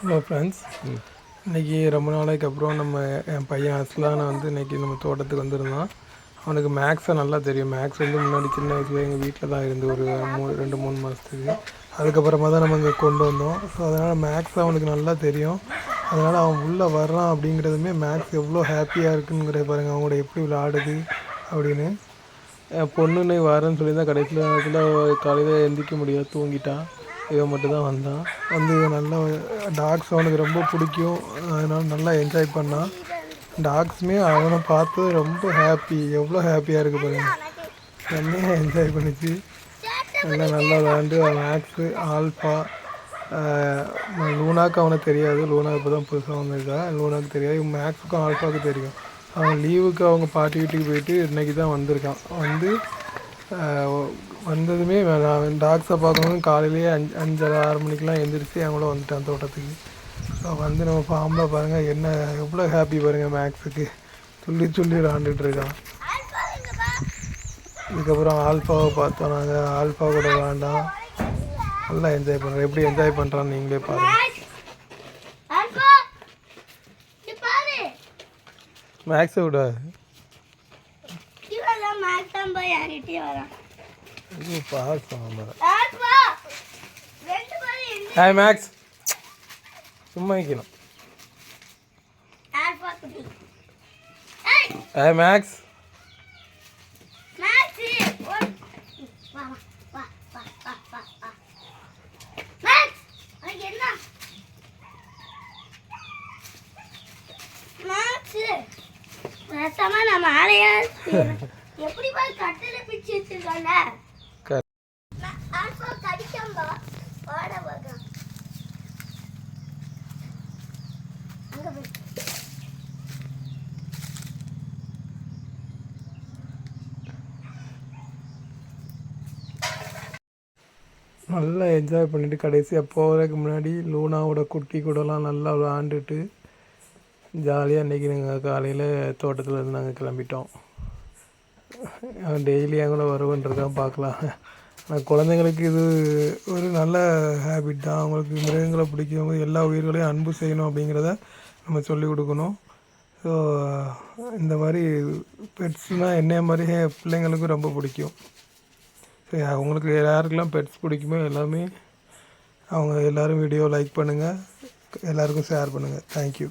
Hello friends, இன்றைக்கி ரொம்ப நாளைக்கு அப்புறம் என் பையன் அஸ்லானை இன்றைக்கி நம்ம தோட்டத்துக்கு வந்திருந்தான். அவனுக்கு மேக்ஸை நல்லா தெரியும். மேக்ஸ் முன்னாடி சின்ன வயசில் எங்கள் வீட்டில் தான் இருந்து ஒரு 2-3 மாதத்துக்கு. அதுக்கப்புறமா தான் நம்ம இங்கே கொண்டு வந்தோம். ஸோ அதனால் மேக்ஸ் அவனுக்கு நல்லா தெரியும். அதனால் அவன் உள்ளே வர்றான் அப்படிங்கிறதுமே மேக்ஸ் எவ்வளோ ஹாப்பியாக இருக்குங்கிறத பாருங்கள். அவங்களோட எப்படி விளையாடுது அப்படின்னு. என் பொண்ணுன்னு வரேன்னு சொல்லி தான் கடைசியில் காலையில் எந்திரிக்க முடியாது, தூங்கிட்டான். இவன் மட்டும்தான் வந்தான். இவன் நல்லா டாக்ஸ் அவனுக்கு ரொம்ப பிடிக்கும். அதனால் நல்லா என்ஜாய் பண்ணான். டாக்ஸுமே அவனை பார்த்து ரொம்ப ஹாப்பி. எவ்வளோ ஹாப்பியாக இருக்குது பாருங்க. செம்மையாக என்ஜாய் பண்ணிச்சு. நல்லா விளையாண்டு மேக்ஸு ஆல்ஃபா லூனாக்கு அவனுக்கு தெரியாது. லூனா இப்போ தான் புதுசாக வந்திருக்கா. லூனாக்கு தெரியாது. மேக்ஸுக்கும் ஆல்ஃபாவுக்கு தெரியும். அவன் லீவுக்கு அவங்க பாட்டி வீட்டுக்கு போயிட்டு இன்றைக்கி தான் வந்திருக்கான். வந்ததுமே நான் டாக்ஸை பார்க்கணும் காலையிலேயே 5:30-6 மணிக்கெலாம் எழுந்திரிச்சு அவங்கள வந்துட்டான் தோட்டத்துக்கு. ஸோ நம்ம ஃபார்மில் பாருங்கள் என்ன எவ்வளோ ஹாப்பி பாருங்கள். மேக்ஸுக்கு சொல்லி விளாண்டுட்ருக்கான். இதுக்கப்புறம் ஆல்ஃபாவை பார்த்தோம். நாங்கள் ஆல்ஃபா கூட விளாண்டான். நல்லா என்ஜாய் பண்ணுறோம். எப்படி என்ஜாய் பண்ணுறான்னு நீங்களே பாருங்கள். மேக்ஸை விட ஹாய் மேக்ஸ், சும்மா வைக்கணும். ஹாய் மேக்ஸ், நம்ம ஆளையா எப்படி போய் கட்டில பிச்சு வச்சிருக்காங்க. நல்லா என்ஜாய் பண்ணிவிட்டு கடைசியாக போகிறதுக்கு முன்னாடி லூனாவோட குட்டி கூடலாம் நல்லா விளாண்டுட்டு ஜாலியாக இன்றைக்கி நாங்கள் காலையில் தோட்டத்தில் நாங்கள் கிளம்பிட்டோம். டெய்லி என் கூட வருவன்றிருக்கான், பார்க்கலாம். ஆனால் குழந்தைங்களுக்கு இது ஒரு நல்ல ஹேபிட் தான். அவங்களுக்கு மிருகங்களை பிடிக்கும், எல்லா உயிர்களையும் அன்பு செய்யணும் அப்படிங்கிறத நம்ம சொல்லிக் கொடுக்கணும். ஸோ இந்த மாதிரி பெட்ஸ்னால் என்னைய மாதிரியே பிள்ளைங்களுக்கும் ரொம்ப பிடிக்கும். ஸோ அவங்களுக்கு யாருக்கெல்லாம் பெட்ஸ் பிடிக்குமோ எல்லாமே அவங்க எல்லோரும் வீடியோ லைக் பண்ணுங்கள், எல்லாேருக்கும் ஷேர் பண்ணுங்கள். தேங்க்யூ.